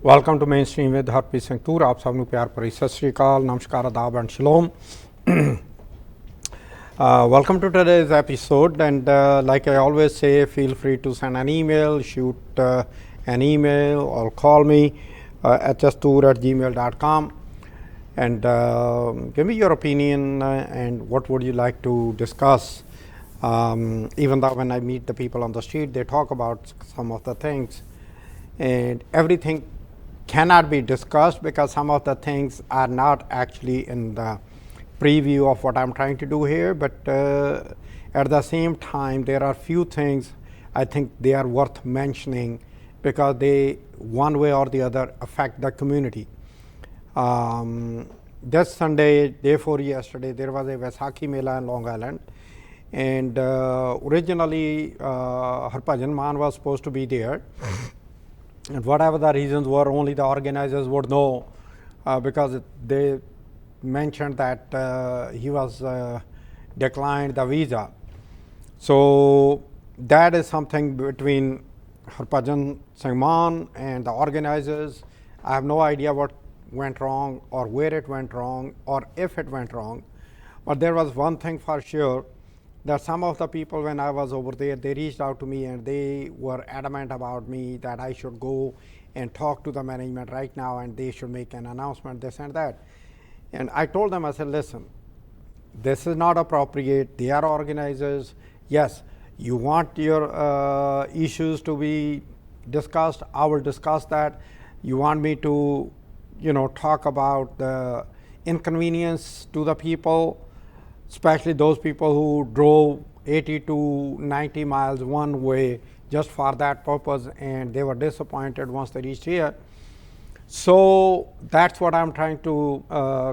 Welcome to mainstream with Harpreet Singh Toor. आप सब प्यार भरी सत श्री अकाल, नमस्कार, आदाब and shalom. Welcome to today's episode, and like I always say, feel free to send an email, shoot an email or call me hstour@gmail.com and give me your opinion and what would you like to discuss. Even though when I meet the people on the street, they talk about some of the things, and everything cannot be discussed because some of the things are not actually in the preview of what I'm trying to do here, but at the same time there are few things I think they are worth mentioning because they one way or the other affect the community. This Sunday, day before yesterday, there was a Vaisakhi Mela in Long Island, and originally Harbhajan Maan was supposed to be there. And whatever the reasons were, only the organizers would know because they mentioned that he was declined the visa. So that is something between Harbhajan Singh Maan and the organizers. I have no idea what went wrong or where it went wrong or if it went wrong. But there was one thing for sure, that some of the people, when I was over there, they reached out to me and they were adamant about me that I should go and talk to the management right now and they should make an announcement, this and that. And I told them, I said, listen, this is not appropriate. They are organizers. Yes, you want your issues to be discussed, I will discuss that. You want me to, talk about the inconvenience to the people, especially those people who drove 80 to 90 miles one way just for that purpose, and they were disappointed once they reached here. So that's what I'm trying to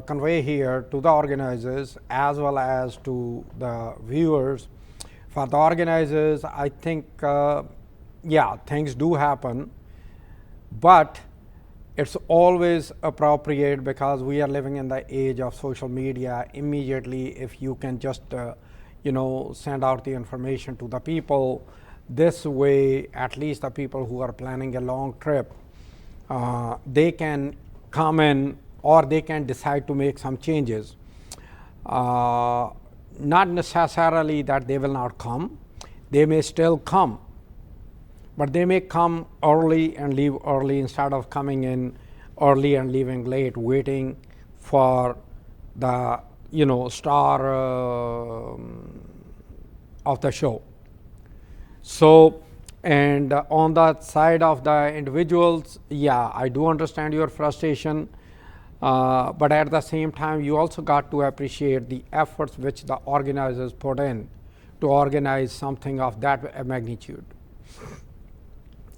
convey here to the organizers as well as to the viewers. For the organizers, I think, things do happen, but it's always appropriate because we are living in the age of social media. Immediately, if you can just, send out the information to the people, this way, at least the people who are planning a long trip, they can come in or they can decide to make some changes. Not necessarily that they will not come. They may still come, but they may come early and leave early instead of coming in early and leaving late, waiting for the star of the show. So, and on the side of the individuals, I do understand your frustration, but at the same time, you also got to appreciate the efforts which the organizers put in to organize something of that magnitude.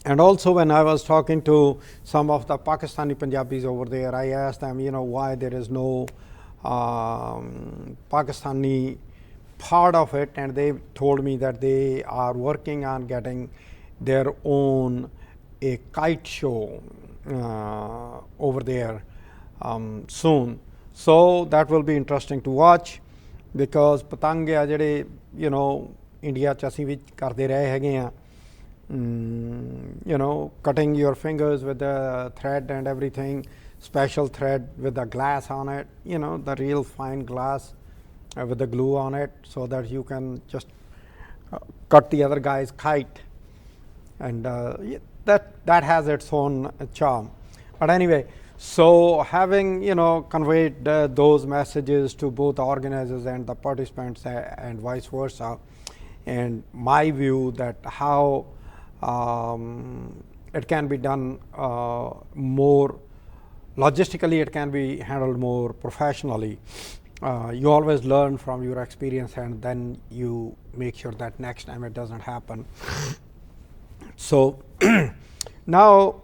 And also, when I was talking to some of the Pakistani Punjabis over there, I asked them, why there is no Pakistani part of it, and they told me that they are working on getting their own a kite show over there soon. So that will be interesting to watch because patang ਆ ਜਿਹੜੇ India 'ਚ ਅਸੀਂ ਵੀ ਕਰਦੇ ਰਹੇ ਹੈਗੇ ਆ. Cutting your fingers with the thread and everything, special thread with the glass on it, the real fine glass with the glue on it so that you can just cut the other guy's kite. And that has its own charm. But anyway, so having, conveyed those messages to both the organizers and the participants and vice versa, and my view that how it can be done more logistically, it can be handled more professionally. You always learn from your experience and then you make sure that next time it doesn't happen. So now,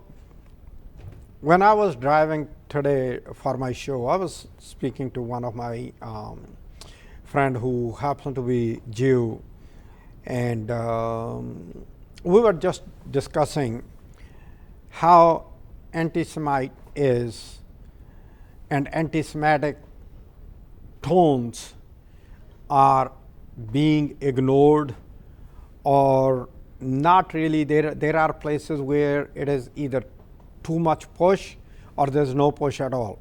when I was driving today for my show, I was speaking to one of my friend who happened to be Jew, and we were just discussing how anti-Semite is and anti-Semitic tones are being ignored or not really. There are places where it is either too much push or there's no push at all.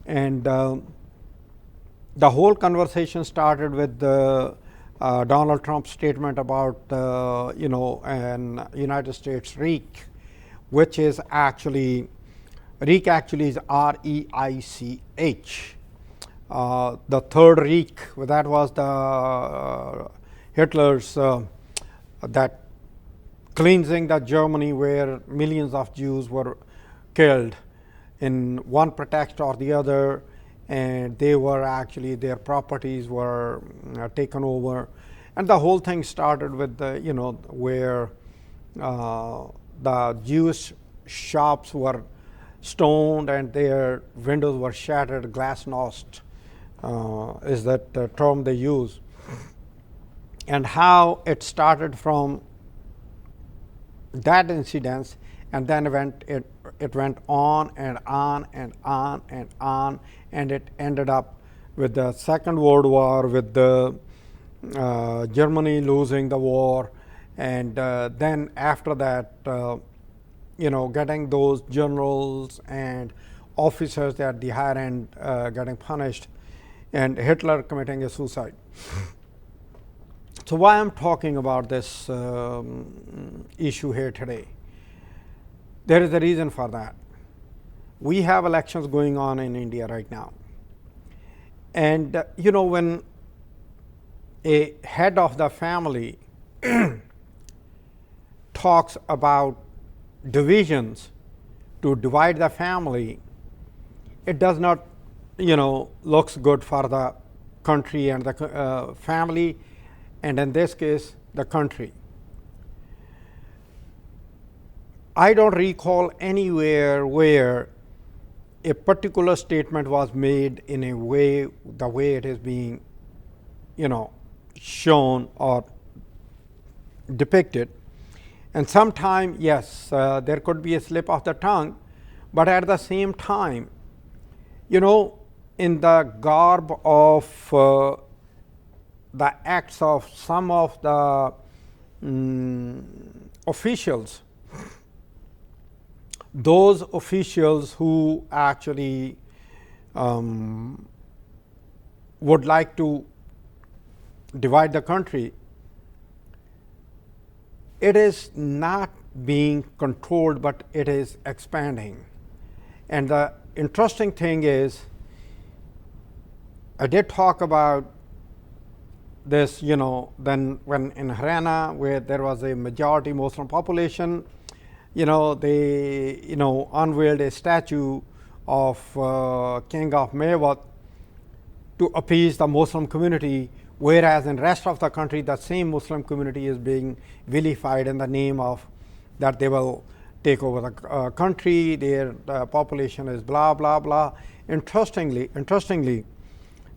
And the whole conversation started with the Donald Trump's statement about an United States REIC, which is actually REIC actually is REICH. The third REIC, that was the Hitler's that cleansing the Germany where millions of Jews were killed in one pretext or the other, and they were actually, their properties were taken over. And the whole thing started with the, where the Jewish shops were stoned and their windows were shattered, glasnost is that term they use. And how it started from that incident, and then it went on and on and on and on, and it ended up with the Second World War, with the Germany losing the war, and then after that, getting those generals and officers at the higher end getting punished, and Hitler committing a suicide. So why I'm talking about this issue here today? There is a reason for that. We have elections going on in India right now. And when a head of the family talks about divisions to divide the family, it does not, looks good for the country and the family, and in this case, the country. I don't recall anywhere where a particular statement was made in a way, the way it is being, shown or depicted. And sometime, yes, there could be a slip of the tongue, but at the same time, in the garb of the acts of some of the officials, those officials who actually would like to divide the country, it is not being controlled, but it is expanding. And the interesting thing is, I did talk about this, then when in Haryana, where there was a majority Muslim population, they unveiled a statue of King of Mewat to appease the Muslim community, whereas in rest of the country, the same Muslim community is being vilified in the name of that they will take over the country, their population is blah, blah, blah. Interestingly,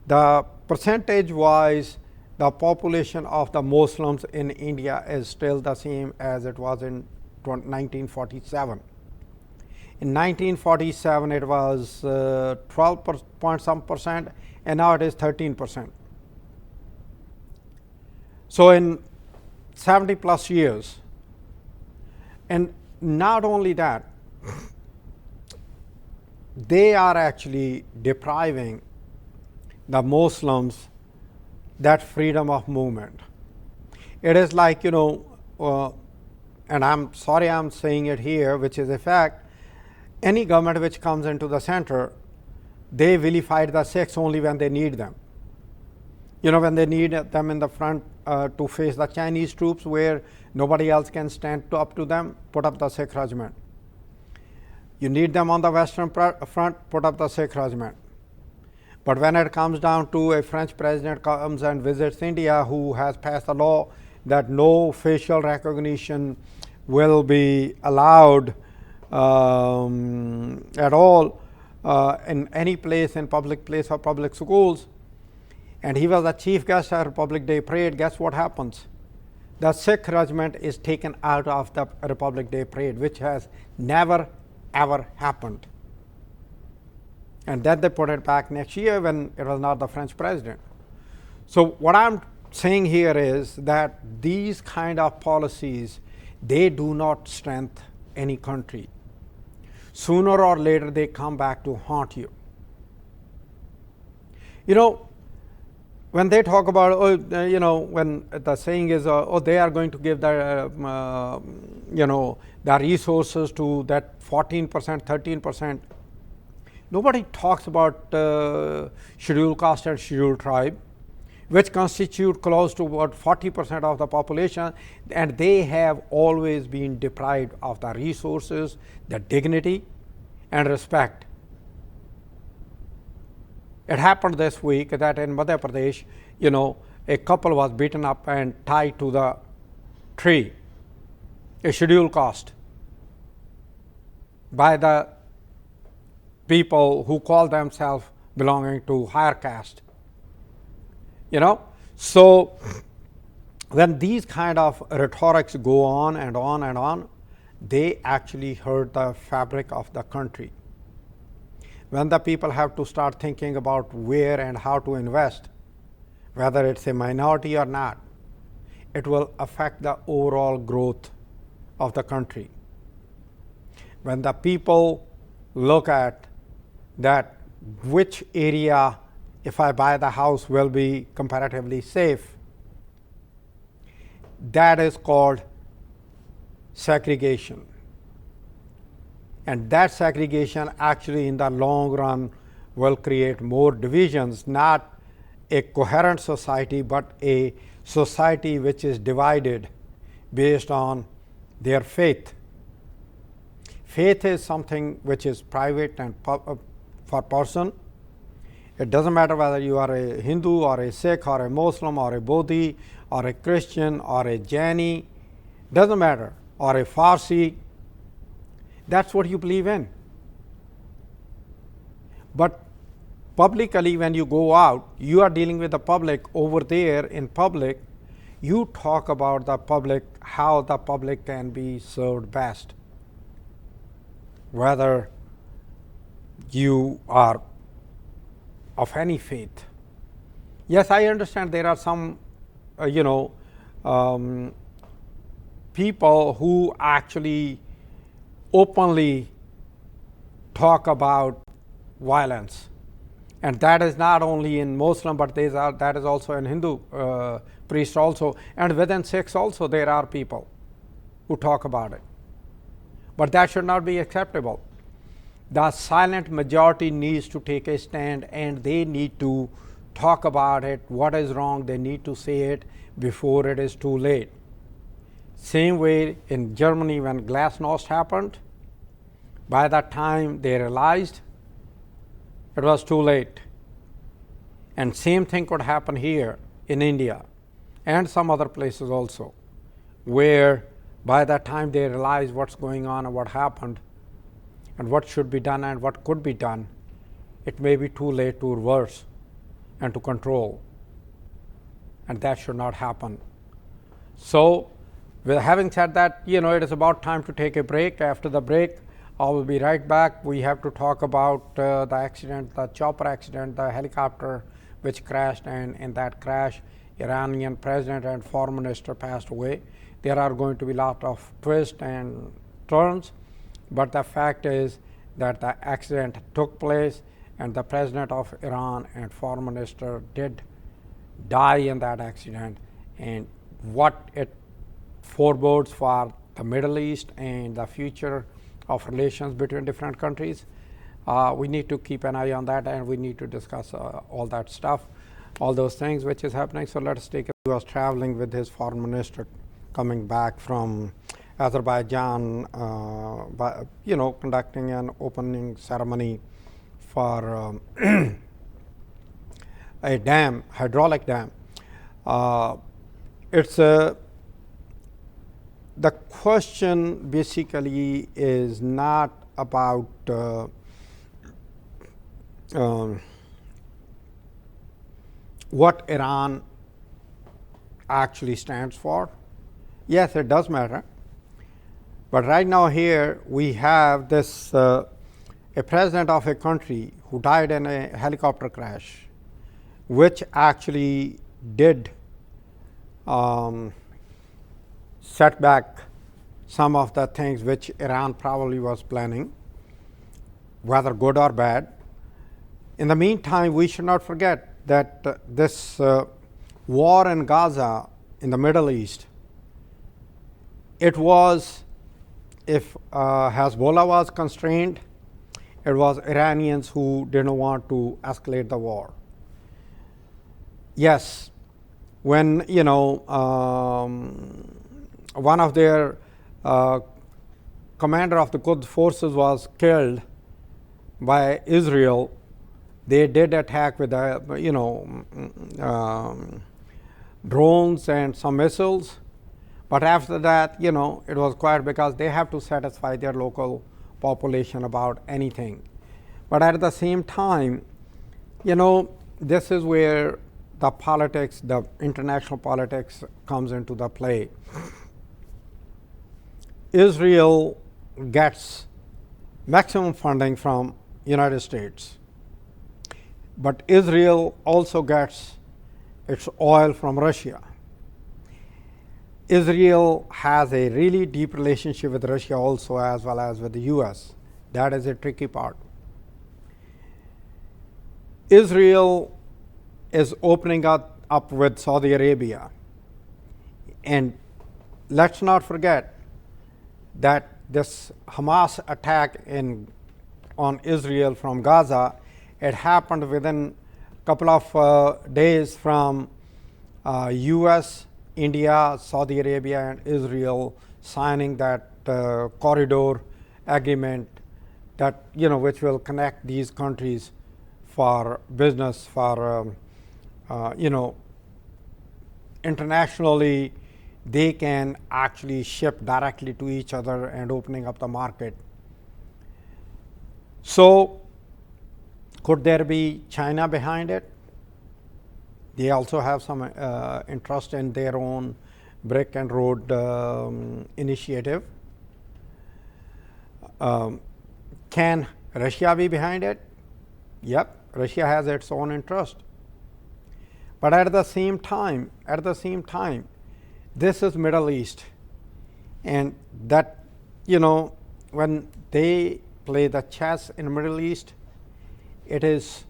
the percentage-wise, the population of the Muslims in India is still the same as it was in 1947. In 1947, it was 12 point some percent, and now it is 13%. So in 70 plus years, and not only that, they are actually depriving the Muslims that freedom of movement. It is like, and I'm sorry I'm saying it here, which is a fact, any government which comes into the center, they vilify the Sikhs only when they need them. When they need them in the front to face the Chinese troops where nobody else can stand up to them, put up the Sikh regiment. You need them on the western front, put up the Sikh regiment. But when it comes down to a French president comes and visits India, who has passed a law that no facial recognition will be allowed at all in any place, in public place or public schools, and he was the chief guest at Republic Day parade, guess what happens? The Sikh regiment is taken out of the Republic Day parade, which has never ever happened. And then they put it back next year when it was not the French president. So what I'm saying here is that these kind of policies, they do not strengthen any country. sooner or later they come back to haunt you. You know, when they talk about, when the saying is, they are going to give the, the resources to that 14%, 13%. Nobody talks about scheduled caste and scheduled tribe, which constitute close to about 40% of the population, and they have always been deprived of the resources, the dignity, and respect. It happened this week that in Madhya Pradesh, a couple was beaten up and tied to the tree, a scheduled caste, by the people who call themselves belonging to higher caste. So when these kind of rhetorics go on and on and on, they actually hurt the fabric of the country. When the people have to start thinking about where and how to invest, whether it's a minority or not, it will affect the overall growth of the country. When the people look at that which area, if I buy the house, will be comparatively safe, that is called segregation. And that segregation actually in the long run will create more divisions, not a coherent society, but a society which is divided based on their faith. Faith is something which is private and for person. It doesn't matter whether you are a Hindu or a Sikh or a Muslim or a Bodhi or a Christian or a Jaini, doesn't matter, or a Farsi. That's what you believe in. But publicly, when you go out, you are dealing with the public. Over there in public, you talk about the public, how the public can be served best. Whether you are of any faith. Yes, I understand there are some, people who actually openly talk about violence. And that is not only in Muslim, but that is also in Hindu priests also. And within Sikhs also there are people who talk about it. But that should not be acceptable. The silent majority needs to take a stand, and they need to talk about it. What is wrong, they need to say it before it is too late. Same way in Germany when Glasnost happened, by that time they realized it was too late. And same thing could happen here in India and some other places also, where by that time they realize what's going on and what happened and what should be done and what could be done, it may be too late to reverse and to control. And that should not happen. So, with having said that, it is about time to take a break. After the break, I will be right back. We have to talk about the accident, the chopper accident, the helicopter which crashed, and in that crash, Iranian president and foreign minister passed away. There are going to be a lot of twists and turns, but the fact is that the accident took place and the president of Iran and foreign minister did die in that accident, and what it forebodes for the Middle East and the future of relations between different countries. We need to keep an eye on that, and we need to discuss all that stuff, all those things which is happening. So let's take it. He was traveling with his foreign minister coming back from Azerbaijan, conducting an opening ceremony for a dam, hydraulic dam. The question basically is not about what Iran actually stands for. Yes, it does matter. But right now here we have this a president of a country who died in a helicopter crash, which actually did set back some of the things which Iran probably was planning. whether good or bad. In the meantime, we should not forget that this war in Gaza, in the Middle East, it was, if Hezbollah was constrained, it was Iranians who didn't want to escalate the war. Yes, when one of their commander of the Quds forces was killed by Israel, they did attack with drones and some missiles. But after that, it was quiet because they have to satisfy their local population about anything. But at the same time, this is where the politics, the international politics comes into the play. Israel gets maximum funding from United States. But Israel also gets its oil from Russia. Israel has a really deep relationship with Russia also, as well as with the US. That is a tricky part. Israel is opening up with Saudi Arabia. And let's not forget that this Hamas attack on Israel from Gaza, it happened within a couple of days from US, India, Saudi Arabia, and Israel signing that corridor agreement that which will connect these countries for business, for internationally they can actually ship directly to each other and opening up the market. So could there be China behind it? They also have some interest in their own brick and road initiative. Can Russia be behind it? Yep, Russia has its own interest. But at the same time, this is Middle East, and that when they play the chess in Middle East, it is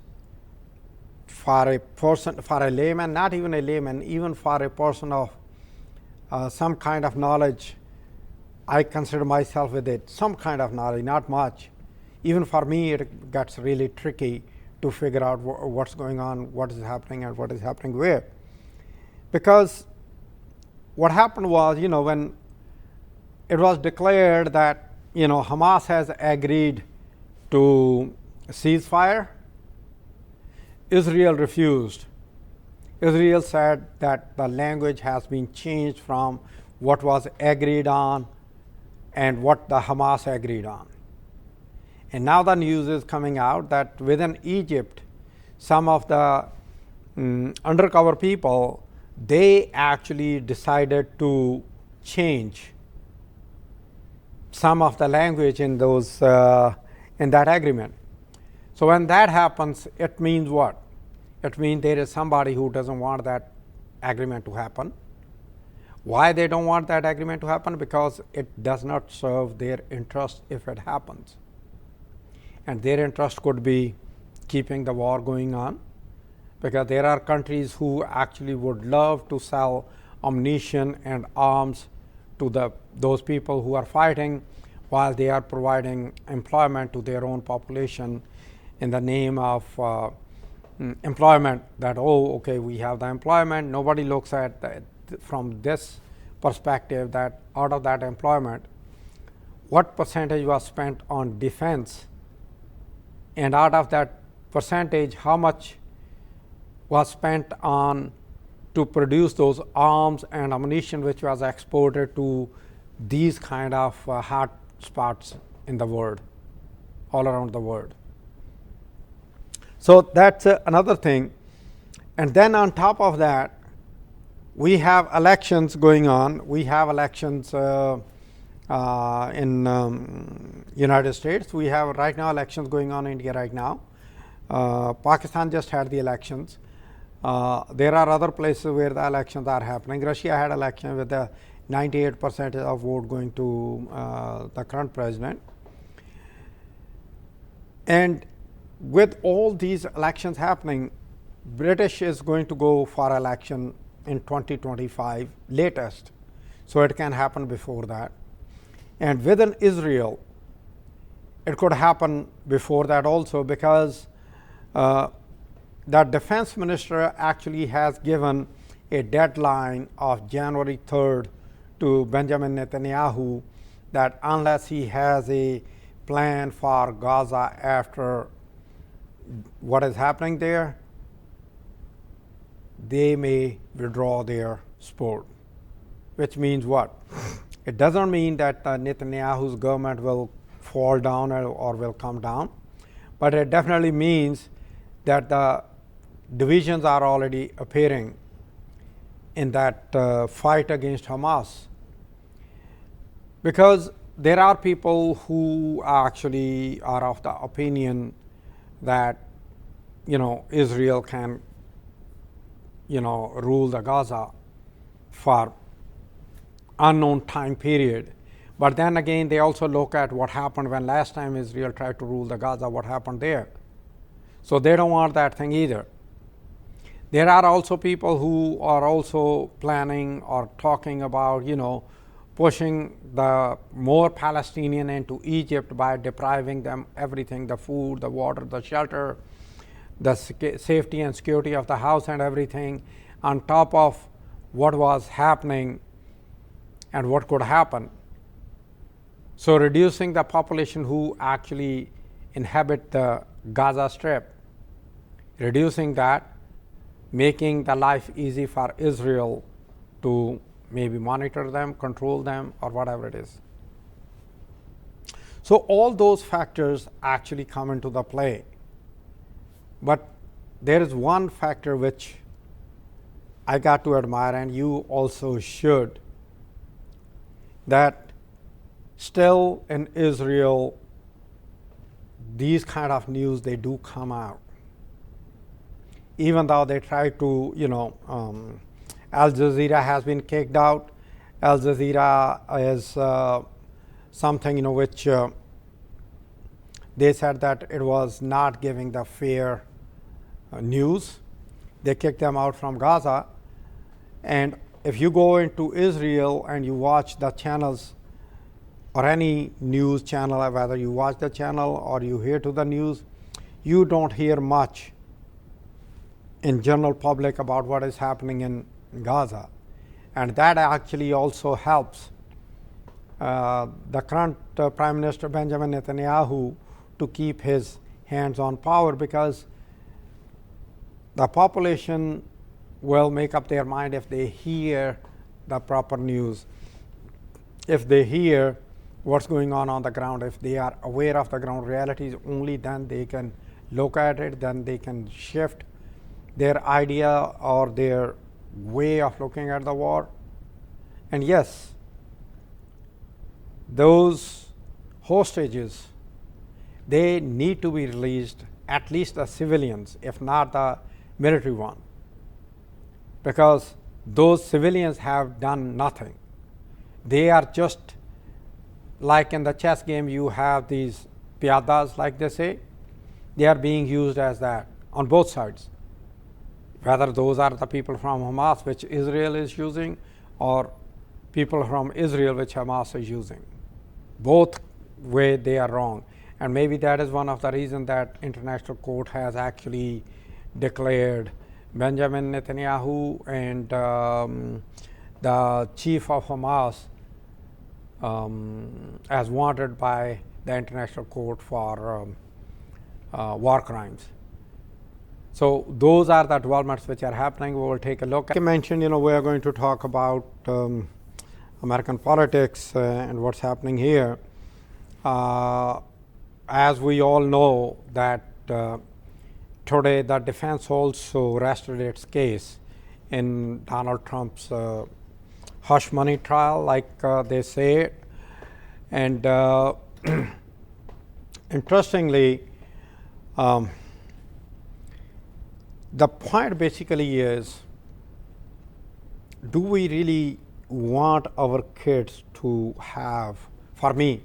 for a person, for a layman, not even a layman, even for a person of some kind of knowledge, I consider myself with it, some kind of knowledge, not much. Even for me, it gets really tricky to figure out what's going on, what is happening, and what is happening where. Because what happened was, when it was declared that, Hamas has agreed to ceasefire, Israel refused. Israel said that the language has been changed from what was agreed on and what the Hamas agreed on. And now the news is coming out that within Egypt, some of the undercover people, they actually decided to change some of the language in those in that agreement. So when that happens, it means what? It means there is somebody who doesn't want that agreement to happen. Why they don't want that agreement to happen? Because it does not serve their interest if it happens. And their interest could be keeping the war going on, because there are countries who actually would love to sell ammunition and arms to those people who are fighting, while they are providing employment to their own population in the name of employment, that, okay, we have the employment. Nobody looks at that from this perspective, that out of that employment, what percentage was spent on defense, and out of that percentage, how much was spent on to produce those arms and ammunition which was exported to these kind of hot spots in the world, all around the world. So that's another thing. And then on top of that, we have elections going on. We have elections in United States. We have right now elections going on in India right now. Pakistan just had the elections. There are other places where the elections are happening. Russia had election with the 98% of vote going to the current president. And with all these elections happening, British is going to go for election in 2025 latest, so it can happen before that. And within Israel, it could happen before that also, because the defense minister actually has given a deadline of January 3rd to Benjamin Netanyahu, that unless he has a plan for Gaza after what is happening there, they may withdraw their support. Which means what? It doesn't mean that Netanyahu's government will fall down or will come down, but it definitely means that the divisions are already appearing in that fight against Hamas. Because there are people who actually are of the opinion that, Israel can, rule the Gaza for unknown time period. But then again, they also look at what happened when last time Israel tried to rule the Gaza, what happened there. So they don't want that thing either. There are also people who are also planning or talking about, pushing the more Palestinian into Egypt by depriving them everything, the food, the water, the shelter, the safety and security of the house and everything, on top of what was happening and what could happen. So reducing the population who actually inhabit the Gaza Strip, reducing that, making the life easy for Israel to maybe monitor them, control them, or whatever it is. So all those factors actually come into the play. But there is one factor which I got to admire, and you also should, that still in Israel, these kind of news, they do come out. Even though they try to, Al Jazeera has been kicked out. Al Jazeera is something, which they said that it was not giving the fair news. They kicked them out from Gaza. And if you go into Israel and you watch the channels or any news channel, whether you watch the channel or you hear to the news, you don't hear much in general public about what is happening in Gaza. And that actually also helps the current Prime Minister Benjamin Netanyahu to keep his hands on power, because the population will make up their mind if they hear the proper news, if they hear what's going on the ground, if they are aware of the ground realities, only then they can look at it, then they can shift their idea or their way of looking at the war. And yes, those hostages, they need to be released, at least the civilians, if not the military one, because those civilians have done nothing. They are just like in the chess game, you have these piadas, like they say, they are being used as that on both sides. Whether those are the people from Hamas, which Israel is using, or people from Israel, which Hamas is using. Both way they are wrong. And maybe that is one of the reasons that international court has actually declared Benjamin Netanyahu and the chief of Hamas as wanted by the international court for war crimes. So those are the developments which are happening. We will take a look. Like I mentioned, we are going to talk about American politics and what's happening here. As we all know that today the defense also rested its case in Donald Trump's hush money trial, like they say. And interestingly, the point basically is, do we really want our kids to have, for me,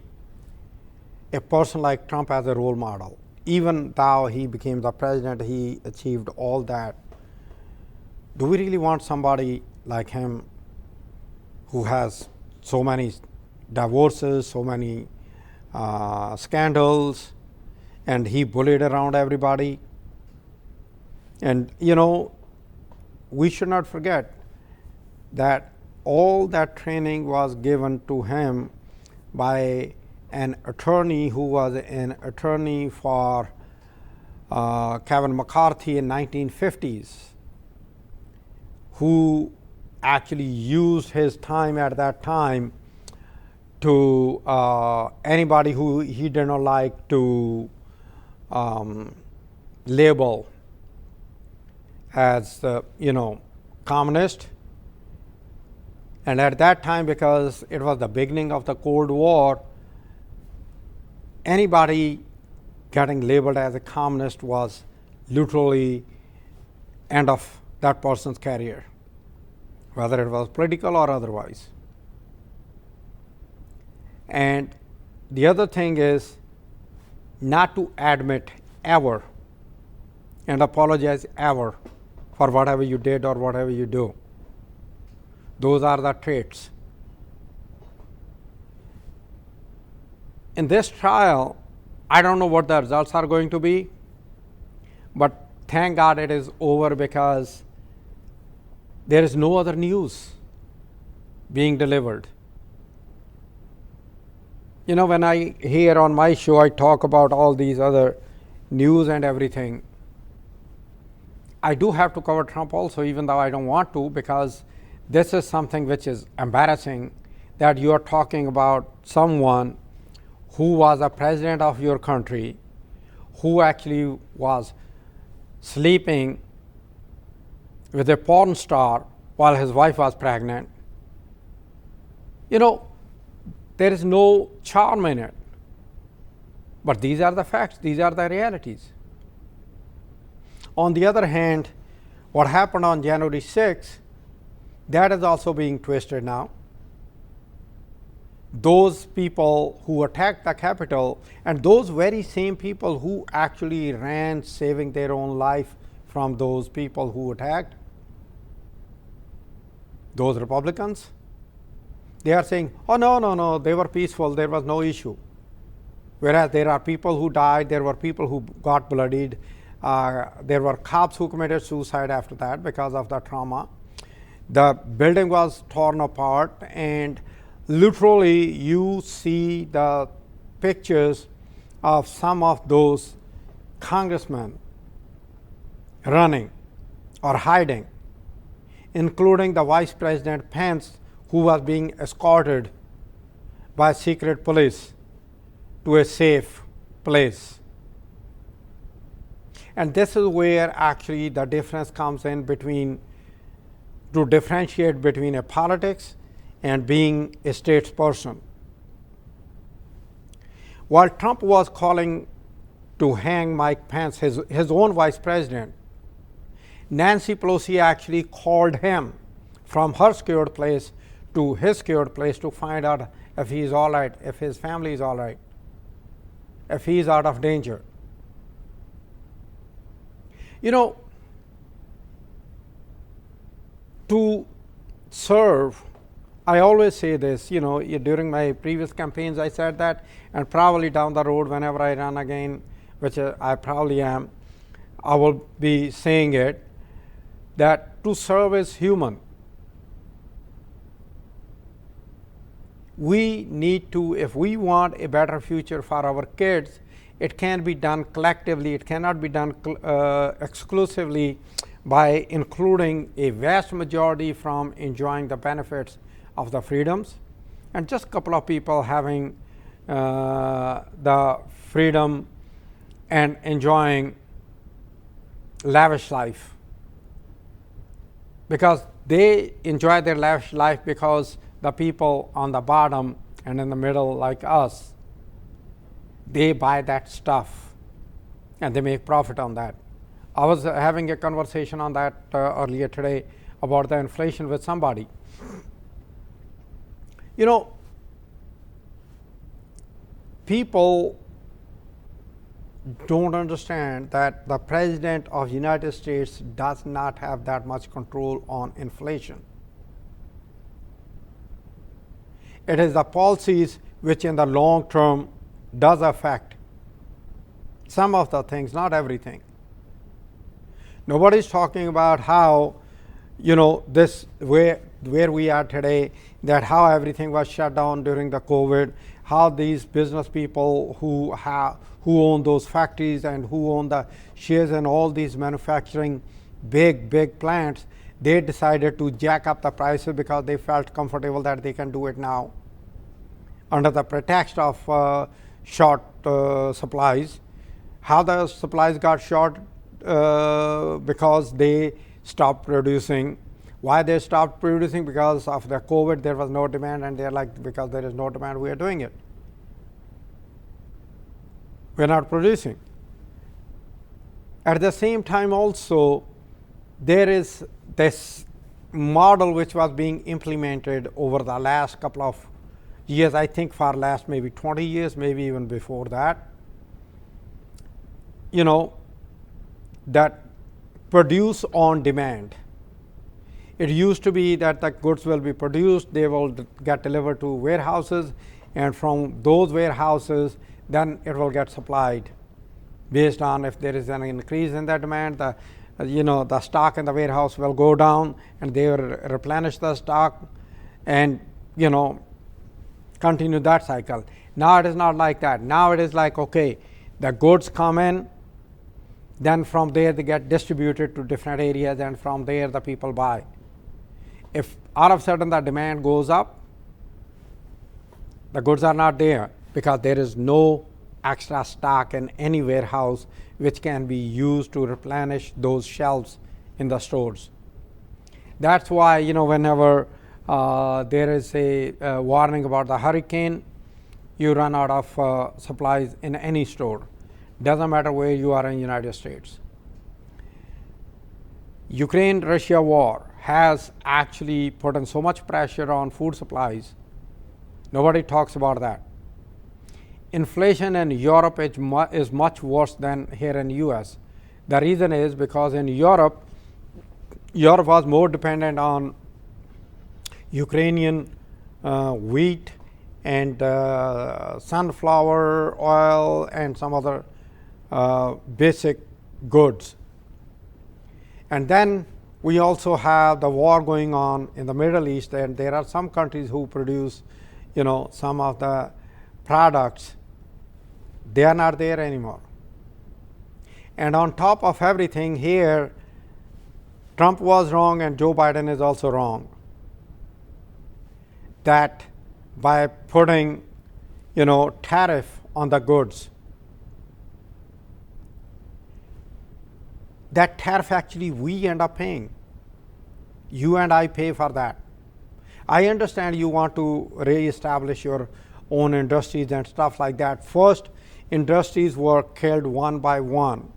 a person like Trump as a role model? even though he became the president, he achieved all that. Do we really want somebody like him who has so many divorces, so many scandals, and he bullied around everybody? And we should not forget that all that training was given to him by an attorney who was an attorney for Kevin McCarthy in 1950s, who actually used his time at that time to anybody who he did not like to label as communist. And at that time, because it was the beginning of the Cold War, anybody getting labeled as a communist was literally end of that person's career, whether it was political or otherwise. And the other thing is not to admit ever and apologize ever for whatever you did or whatever you do. Those are the traits. In this trial, I don't know what the results are going to be, but thank God it is over, because there is no other news being delivered. When I here on my show, I talk about all these other news and everything, I do have to cover Trump also, even though I don't want to, because this is something which is embarrassing, that you are talking about someone who was a president of your country, who actually was sleeping with a porn star while his wife was pregnant. There is no charm in it. But these are the facts, these are the realities. On the other hand, what happened on January 6th, that is also being twisted now. Those people who attacked the Capitol, and those very same people who actually ran saving their own life from those people who attacked, those Republicans, they are saying, oh, no, they were peaceful, there was no issue. Whereas there are people who died, there were people who got bloodied, there were cops who committed suicide after that because of the trauma. The building was torn apart, and literally you see the pictures of some of those congressmen running or hiding, including the Vice President Pence, who was being escorted by secret police to a safe place. And this is where actually the difference comes in between, to differentiate between a politics and being a statesperson. While Trump was calling to hang Mike Pence, his own vice president, Nancy Pelosi actually called him from her secured place to his secured place to find out if he is all right, if his family is all right, if he is out of danger. To serve, I always say this, during my previous campaigns I said that, and probably down the road whenever I run again, which I probably am, I will be saying it, that to serve is human. We need to, if we want a better future for our kids, it can be done collectively. It cannot be done exclusively by including a vast majority from enjoying the benefits of the freedoms, and just a couple of people having the freedom and enjoying lavish life, because they enjoy their lavish life because the people on the bottom and in the middle like us, they buy that stuff and they make profit on that. I was having a conversation on that earlier today about the inflation with somebody. People, don't understand that the President of United States does not have that much control on inflation. It is the policies which in the long term does affect some of the things, not everything. Nobody is talking about how, this where we are today, that how everything was shut down during the COVID, how these business people who own those factories and who own the shares in all these manufacturing big plants, they decided to jack up the prices because they felt comfortable that they can do it now under the pretext of short supplies. How the supplies got short? Because they stopped producing. Why they stopped producing? Because of the COVID, there was no demand, and they're like, because there is no demand, we are doing it. We're not producing. At the same time also, there is this model which was being implemented over the last couple of years, I think for last maybe 20 years, maybe even before that, that produce on demand. It used to be that the goods will be produced, they will get delivered to warehouses, and from those warehouses, then it will get supplied based on if there is an increase in the demand. The stock in the warehouse will go down, and they will replenish the stock, and continue that cycle. Now it is not like that. Now it is like, okay, the goods come in, then from there they get distributed to different areas, and from there the people buy. If all of a sudden the demand goes up, the goods are not there because there is no extra stock in any warehouse which can be used to replenish those shelves in the stores. That's why, whenever there is a warning about the hurricane, you run out of supplies in any store. Doesn't matter where you are in the United States. Ukraine-Russia war has actually put in so much pressure on food supplies. Nobody talks about that. Inflation in Europe is much worse than here in the US. The reason is because in Europe was more dependent on Ukrainian wheat and sunflower oil and some other basic goods. And then we also have the war going on in the Middle East, and there are some countries who produce, some of the products. They are not there anymore. And on top of everything here, Trump was wrong and Joe Biden is also wrong. That by putting, tariff on the goods, that tariff actually we end up paying. You and I pay for that. I understand you want to reestablish your own industries and stuff like that. First, industries were killed one by one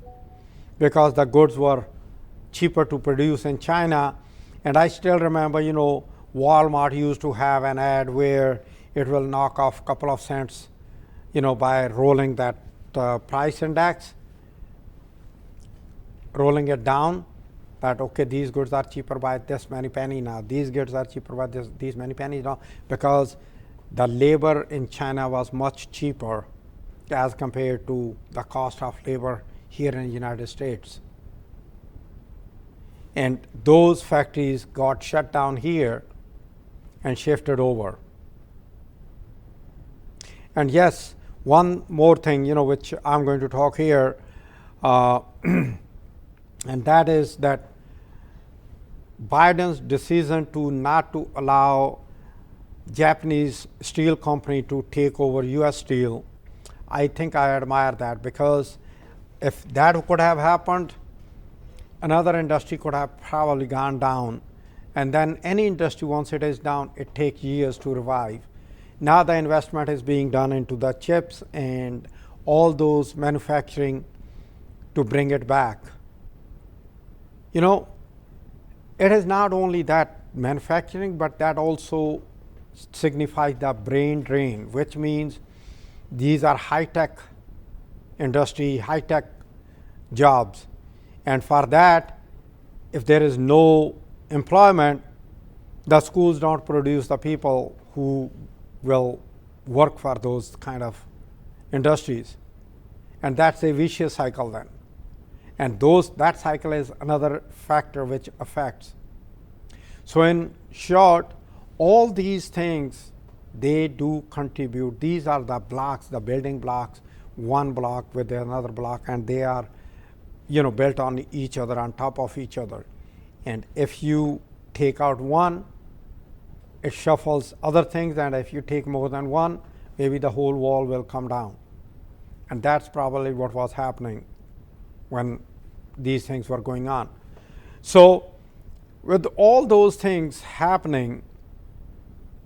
because the goods were cheaper to produce in China. And I still remember, Walmart used to have an ad where it will knock off a couple of cents, by rolling that price index, rolling it down, that okay, these goods are cheaper by this many penny now, these goods are cheaper by these many pennies now, because the labor in China was much cheaper as compared to the cost of labor here in the United States. And those factories got shut down here and shifted over. And yes, one more thing, which I'm going to talk here, and that is that Biden's decision to not to allow Japanese steel company to take over US Steel, I think I admire that, because if that could have happened, another industry could have probably gone down. And then any industry, once it is down, it takes years to revive. Now the investment is being done into the chips and all those manufacturing to bring it back. It is not only that manufacturing, but that also signifies the brain drain, which means these are high-tech industry, high-tech jobs. And for that, if there is no employment, the schools don't produce the people who will work for those kind of industries. And that's a vicious cycle then. And that cycle is another factor which affects. So in short, all these things, they do contribute. These are the blocks, the building blocks, one block with another block, and they are built on each other, on top of each other. And if you take out one, it shuffles other things, and if you take more than one, maybe the whole wall will come down. And that's probably what was happening when these things were going on. So with all those things happening,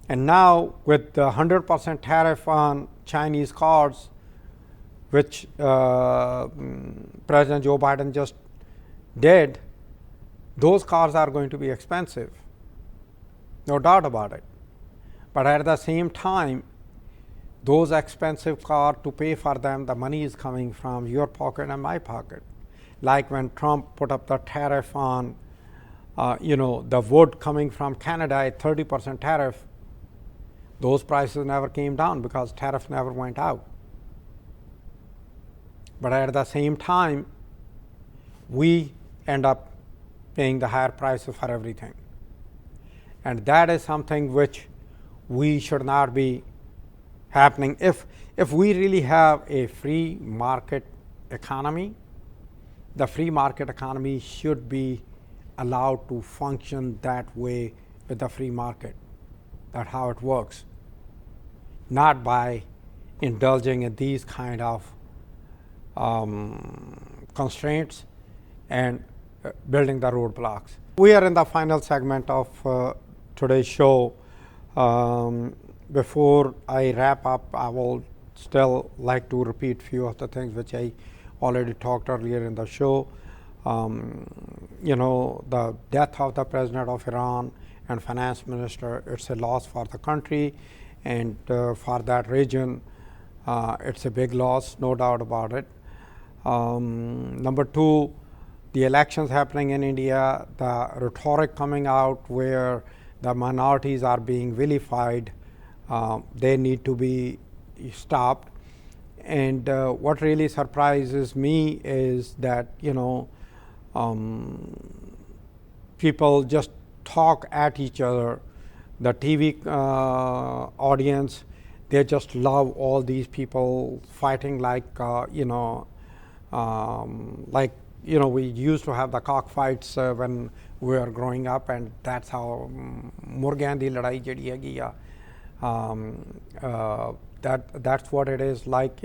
and now with the 100% tariff on Chinese cars, which President Joe Biden just did, those cars are going to be expensive, no doubt about it. But at the same time, those expensive cars, to pay for them, the money is coming from your pocket and my pocket. Like when Trump put up the tariff on, the wood coming from Canada, a 30% tariff, those prices never came down because tariff never went out. But at the same time, we end up paying the higher prices for everything. And that is something which we should not be happening. If we really have a free market economy, the free market economy should be allowed to function that way with the free market. That's how it works. Not by indulging in these kind of constraints and building the roadblocks. We are in the final segment of today's show. Before I wrap up, I will still like to repeat few of the things which I already talked earlier in the show. The death of the president of Iran and finance minister, it's a loss for the country, and for that region, it's a big loss, no doubt about it. Number two, the elections happening in India, the rhetoric coming out where the minorities are being vilified, they need to be stopped. And what really surprises me is that people just talk at each other. The TV audience, they just love all these people fighting like we used to have the cockfights when we were growing up, and that's how Murgan di ladai jehdi hegi that's what it is like,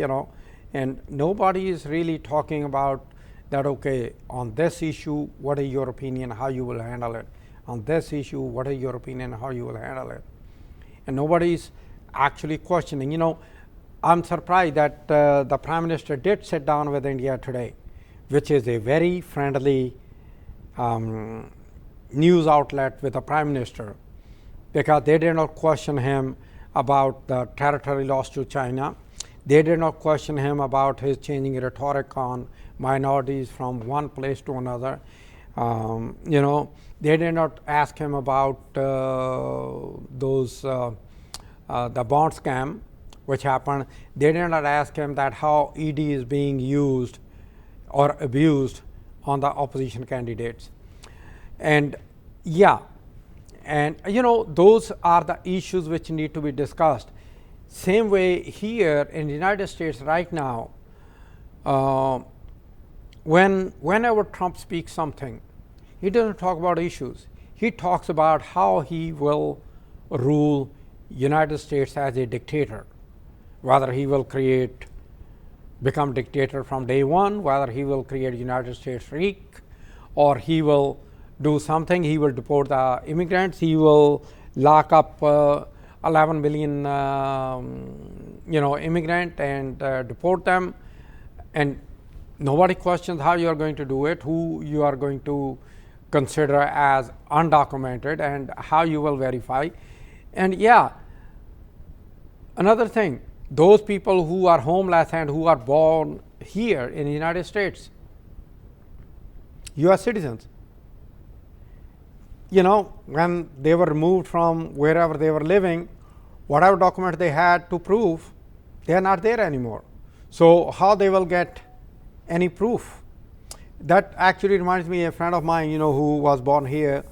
and nobody is really talking about that. Okay, on this issue, what is your opinion, how you will handle it? On this issue, what is your opinion, how you will handle it? And nobody is actually questioning. I'm surprised that the Prime Minister did sit down with India today, which is a very friendly news outlet with the Prime Minister, because they did not question him about the territory loss to China. They did not question him about his changing rhetoric on minorities from one place to another. They did not ask him about the bond scam which happened. They did not ask him that how ED is being used or abused on the opposition candidates. And those are the issues which need to be discussed. Same way here in the United States right now, whenever Trump speaks something, he doesn't talk about issues. He talks about how he will rule United States as a dictator, whether he will become dictator from day one, whether he will create United States weak, or he will do something. He will deport the immigrants. He will lock up 11 million immigrant and deport them, and nobody questions how you are going to do it, who you are going to consider as undocumented, and how you will verify. And another thing, those people who are homeless and who are born here in the United States, U.S. citizens. You know, when they were removed from wherever they were living, whatever document they had to prove, they are not there anymore. So how they will get any proof? That actually reminds me of a friend of mine, you know, who was born here.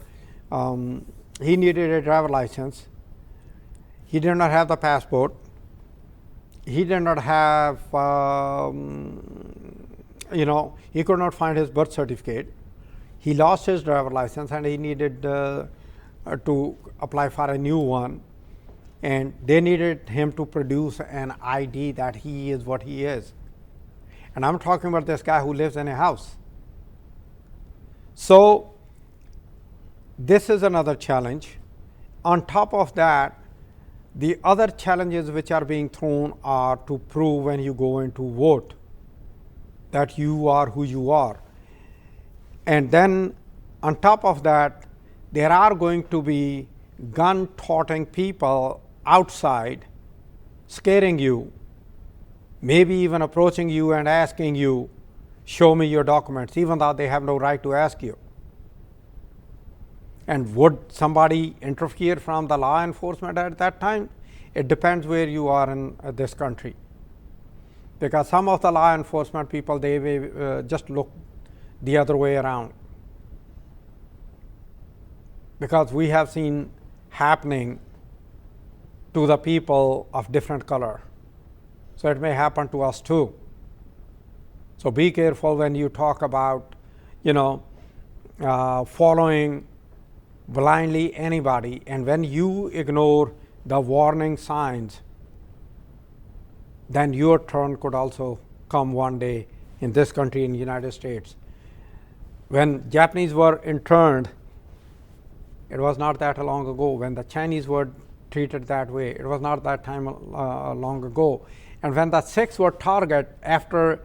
He needed a driver license. He did not have the passport. He did not have, you know, he could not find his birth certificate. He lost his driver license and he needed to apply for a new one. And they needed him to produce an ID that he is what he is. And I'm talking about this guy who lives in a house. So this is another challenge. On top of that, the other challenges which are being thrown are to prove when you go in to vote that you are who you are. And then on top of that, there are going to be gun-toting people outside scaring you, maybe even approaching you and asking you, show me your documents, even though they have no right to ask you. And would somebody interfere from the law enforcement at that time? It depends where you are in this country. Because some of the law enforcement people, they may just look the other way around. Because we have seen happening to the people of different color. So it may happen to us too. So be careful when you talk about, you know, following blindly anybody, and when you ignore the warning signs, then your turn could also come one day in this country, in the United States. When Japanese were interned, it was not that long ago. When the Chinese were treated that way, it was not that time long ago. And when the Sikhs were targeted after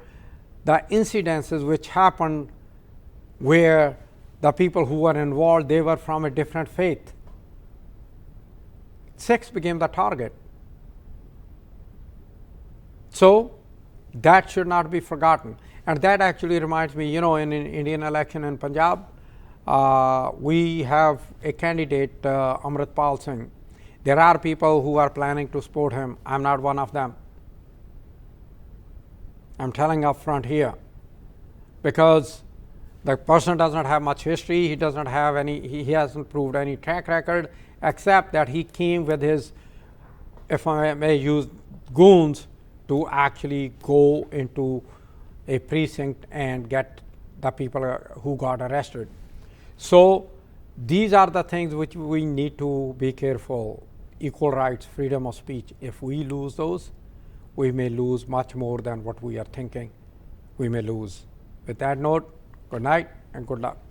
the incidences which happened where the people who were involved, they were from a different faith, Sikhs became the target. So that should not be forgotten. And that actually reminds me, you know, in an Indian election in Punjab, we have a candidate, Amritpal Singh. There are people who are planning to support him. I'm not one of them. I'm telling up front here, because the person does not have much history. He does not have any, he hasn't proved any track record, except that he came with his, if I may use, goons to actually go into a precinct and get the people who got arrested. So these are the things which we need to be careful. Equal rights, freedom of speech. If we lose those, we may lose much more than what we are thinking we may lose. With that note, good night and good luck.